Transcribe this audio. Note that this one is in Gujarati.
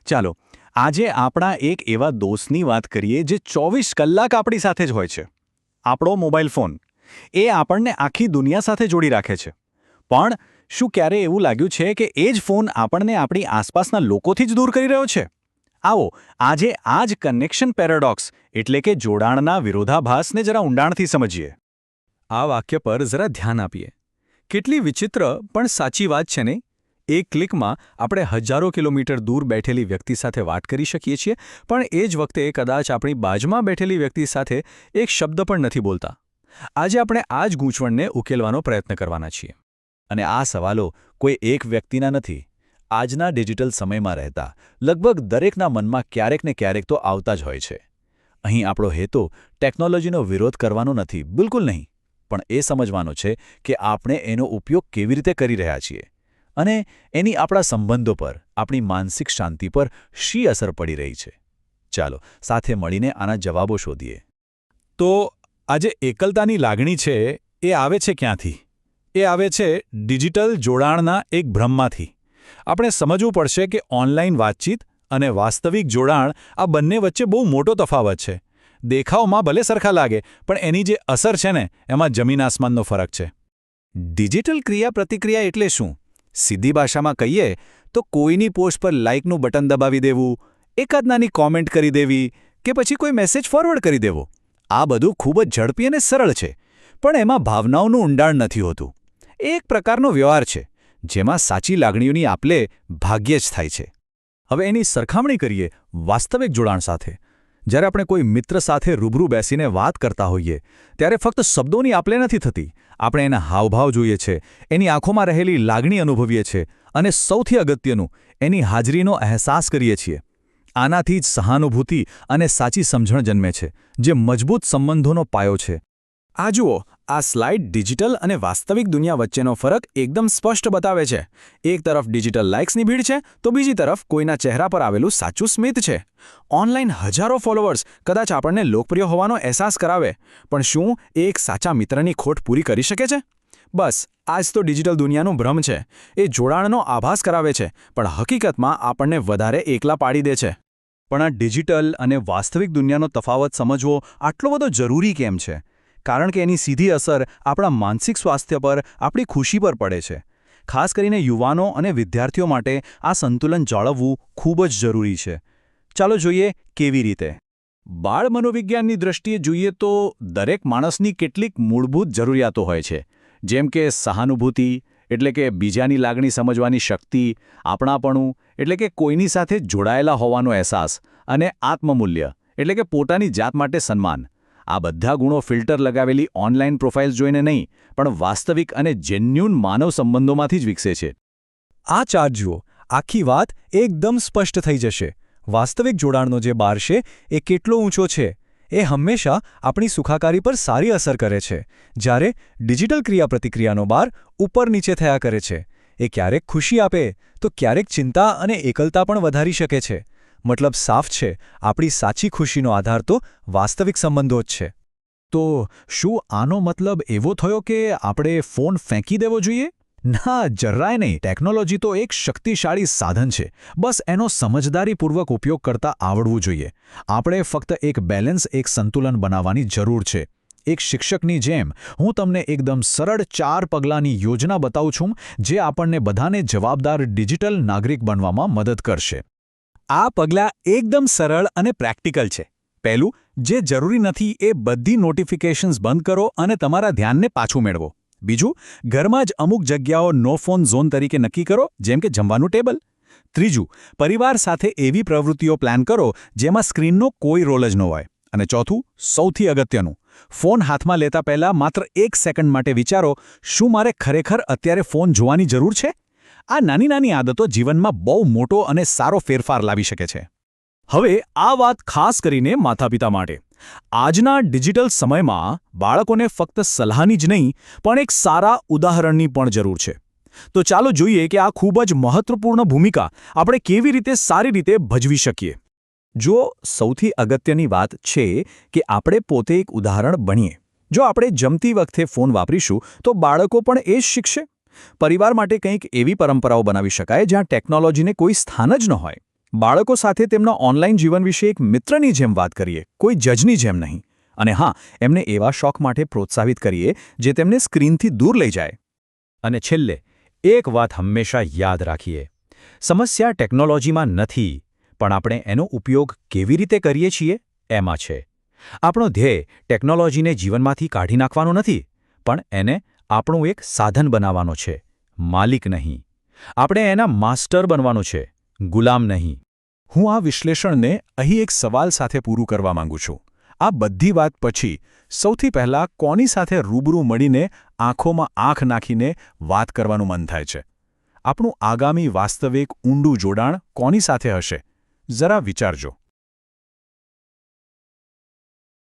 ચાલો આજે આપણા એક એવા દોસ્તની વાત કરીએ જે 24 કલાક આપણી સાથે જ હોય છે. આપણો મોબાઈલ ફોન. એ આપણને આખી દુનિયા સાથે જોડી રાખે છે. પણ શું ક્યારે એવું લાગ્યું છે કે એ જ ફોન આપણને આપણી આસપાસના લોકોથી જ દૂર કરી રહ્યો છે? આવો આજે આ જ કનેક્શન પેરાડોક્સ એટલે કે જોડાણના વિરોધાભાસને જરા ઊંડાણથી સમજીએ. આ વાક્ય પર જરા ધ્યાન આપીએ. કેટલી વિચિત્ર પણ સાચી વાત છે ને? એક ક્લિકમાં આપણે હજારો કિલોમીટર દૂર બેઠેલી વ્યક્તિ સાથે વાત કરી શકીએ છીએ, પણ એ જ વખતે કદાચ આપણી બાજુમાં બેઠેલી વ્યક્તિ સાથે એક શબ્દ પણ નથી બોલતા. આજે આપણે આ જ ગૂંચવણને ઉકેલવાનો પ્રયત્ન કરવાના છીએ. અને આ સવાલો કોઈ એક વ્યક્તિના નથી. આજના ડિજિટલ સમયમાં રહેતા લગભગ દરેકના મનમાં ક્યારેક ને ક્યારેક તો આવતા જ હોય છે. અહીં આપણો હેતુ ટેકનોલોજીનો વિરોધ કરવાનો નથી, બિલકુલ નહીં. પણ એ સમજવાનો છે કે આપણે એનો ઉપયોગ કેવી રીતે કરી રહ્યા છીએ. અને એની આપણા સંબંધો પર, આપણી માનસિક શાંતિ પર શી અસર પડી રહી છે. ચાલો સાથે મળીને આના જવાબો શોધીએ. તો આજે એકલતાની લાગણી છે એ આવે છે ક્યાંથી? એ આવે છે ડિજિટલ જોડાણના એક ભ્રમમાંથી. આપણે સમજવું પડશે કે ઓનલાઈન વાતચીત અને વાસ્તવિક જોડાણ આ બંને વચ્ચે બહુ મોટો તફાવત છે. દેખાવમાં ભલે સરખા લાગે, પણ એની જે અસર છે ને એમાં જમીન આસમાનનો ફરક છે. ડિજિટલ ક્રિયાપ્રતિક્રિયા એટલે શું? સીધી ભાષામાં કહીએ તો કોઈની પોસ્ટ પર લાઇકનું બટન દબાવી દેવું, એકાદ નાની કોમેન્ટ કરી દેવી કે પછી કોઈ મેસેજ ફોરવર્ડ કરી દેવો. આ બધું ખૂબ જ ઝડપી અને સરળ છે, પણ એમાં ભાવનાઓનું ઊંડાણ નથી હોતું. એ એક પ્રકારનો વ્યવહાર છે જેમાં સાચી લાગણીઓની આપલે ભાગ્યે જ થાય છે. હવે એની સરખામણી કરીએ વાસ્તવિક જોડાણ સાથે. જ્યારે આપણે કોઈ મિત્ર સાથે રૂબરૂ બેસીને વાત કરતા હોઈએ ત્યારે ફક્ત શબ્દોની આપલે નથી થતી. આપણે એના હાવભાવ જોઈએ છે, એની આંખોમાં રહેલી લાગણી અનુભવીએ છીએ અને સૌથી અગત્યનું એની હાજરીનો અહેસાસ કરીએ છીએ. આનાથી જ સહાનુભૂતિ અને સાચી સમજણ જન્મે છે, જે મજબૂત સંબંધોનો પાયો છે. આ જુઓ, આ સ્લાઇડ ડિજિટલ અને વાસ્તવિક દુનિયા વચ્ચેનો ફરક એકદમ સ્પષ્ટ બતાવે છે. એક તરફ ડિજિટલ લાઇક્સની ભીડ છે, તો બીજી તરફ કોઈના ચહેરા પર આવેલું સાચું સ્મિત છે. ઓનલાઈન હજારો ફોલોઅર્સ કદાચ આપણને લોકપ્રિય હોવાનો અહેસાસ કરાવે, પણ શું એ એક સાચા મિત્રની ખોટ પૂરી કરી શકે છે? બસ આ જ તો ડિજિટલ દુનિયાનું ભ્રમ છે. એ જોડાણનો આભાસ કરાવે છે, પણ હકીકતમાં આપણને વધારે એકલા પાડી દે છે. પણ આ ડિજિટલ અને વાસ્તવિક દુનિયાનો તફાવત સમજવો આટલો બધો જરૂરી કેમ છે? કારણ કે એની સીધી અસર આપણા માનસિક સ્વાસ્થ્ય પર, આપણી ખુશી પર પડે છે. ખાસ કરીને યુવાનો અને વિદ્યાર્થીઓ માટે આ સંતુલન જાળવવું ખૂબ જ જરૂરી છે. ચાલો જોઈએ કેવી રીતે. બાળ મનોવિજ્ઞાનની દૃષ્ટિએ જોઈએ તો દરેક માણસની કેટલીક મૂળભૂત જરૂરિયાતો હોય છે, જેમ કે સહાનુભૂતિ એટલે કે બીજાની લાગણી સમજવાની શક્તિ, આપણાપણું એટલે કે કોઈની સાથે જોડાયેલા હોવાનો અહેસાસ, અને આત્મમૂલ્ય એટલે કે પોતાની જાત માટે સન્માન. આ બધા ગુણો ફિલ્ટર લગાવેલી ઓનલાઈન પ્રોફાઇલ્સ જોઈને નહીં, પણ વાસ્તવિક અને જેન્યુન માનવ સંબંધોમાંથી જ વિકસે છે. આ ચાર્ટ જુઓ, આખી વાત એકદમ સ્પષ્ટ થઈ જશે. વાસ્તવિક જોડાણનો જે બાર છે એ કેટલો ઊંચો છે, એ હંમેશા આપણી સુખાકારી પર સારી અસર કરે છે, જ્યારે ડિજિટલ ક્રિયાપ્રતિક્રિયાનો બાર ઉપર નીચે થયા કરે છે. એ ક્યારેક ખુશી આપે તો ક્યારેક ચિંતા અને એકલતા પણ વધારી શકે છે. મતલબ સાફ છે, આપણી સાચી ખુશીનો આધાર તો વાસ્તવિક સંબંધો જ છે. તો શું આનો મતલબ એવો થયો કે આપણે ફોન ફેંકી દેવો જોઈએ? ના, જરાય નહીં. ટેકનોલોજી તો એક શક્તિશાળી સાધન છે. બસ એનો સમજદારીપૂર્વક ઉપયોગ કરતા આવડવું જોઈએ. આપણે ફક્ત એક બેલેન્સ, એક સંતુલન બનાવવાની જરૂર છે. એક શિક્ષકની જેમ હું તમને એકદમ સરળ 4 પગલાંની યોજના બતાવું છું, જે આપણને બધાને જવાબદાર ડિજિટલ નાગરિક બનવામાં મદદ કરશે. આ પગલાં એકદમ સરળ અને પ્રેક્ટિકલ છે. પહેલું, જે જરૂરી નથી એ બધી નોટિફિકેશન્સ બંધ કરો અને તમારા ધ્યાનને પાછું મેળવો. બીજું, ઘરમાં જ અમુક જગ્યાઓ નો ફોન ઝોન તરીકે નક્કી કરો, જેમ કે જમવાનું ટેબલ. ત્રીજું, પરિવાર સાથે એવી પ્રવૃત્તિઓ પ્લાન કરો જેમાં સ્ક્રીનનો કોઈ રોલ જ ન હોય. અને ચોથું, સૌથી અગત્યનું, ફોન હાથમાં લેતા પહેલા માત્ર 1 સેકન્ડ માટે વિચારો, શું મારે ખરેખર અત્યારે ફોન જોવાની જરૂર છે? આ નાની નાની આદતો જીવનમાં બહુ મોટો અને સારો ફેરફાર લાવી શકે છે. હવે આ વાત ખાસ કરીને માતાપિતા માટે. આજના ડિજિટલ સમયમાં બાળકોને ફક્ત સલાહની જ નહીં, પણ એક સારા ઉદાહરણની પણ જરૂર છે. તો ચાલો જોઈએ કે આ ખૂબ જ મહત્વપૂર્ણ ભૂમિકા આપણે કેવી રીતે સારી રીતે ભજવી શકીએ. જો સૌથી અગત્યની વાત છે કે આપણે પોતે એક ઉદાહરણ બનીએ. જો આપણે જમતી વખતે ફોન વાપરીશું તો બાળકો પણ એ જ શીખશે. પરિવાર માટે કંઈક એવી પરંપરાઓ બનાવી શકાય જ્યાં ટેકનોલોજીને કોઈ સ્થાન જ ન હોય. બાળકો સાથે તેમના ઓનલાઈન જીવન વિશે એક મિત્રની જેમ વાત કરીએ, કોઈ જજની જેમ નહીં. અને હા, એમને એવા શોખ માટે પ્રોત્સાહિત કરીએ જે તેમને સ્ક્રીનથી દૂર લઈ જાય. અને છેલ્લે, એક વાત હંમેશા યાદ રાખીએ. સમસ્યા ટેકનોલોજીમાં નથી, પણ આપણે એનો ઉપયોગ કેવી રીતે કરીએ છીએ એમાં છે. આપણો ધ્યેય ટેકનોલોજીને જીવનમાંથી કાઢી નાખવાનો નથી, પણ એને આપણું એક સાધન બનાવવાનો છે, માલિક નહીં. આપણે એના માસ્ટર બનવાનો છે, ગુલામ નહીં. હું આ વિશ્લેષણને અહીં એક સવાલ સાથે પૂરું કરવા માંગુ છું. આ બધી વાત પછી સૌથી પહેલાં કોની સાથે રૂબરૂ મળીને આંખોમાં આંખ નાખીને વાત કરવાનું મન થાય છે? આપણું આગામી વાસ્તવિક ઊંડું જોડાણ કોની સાથે હશે? જરા વિચારજો.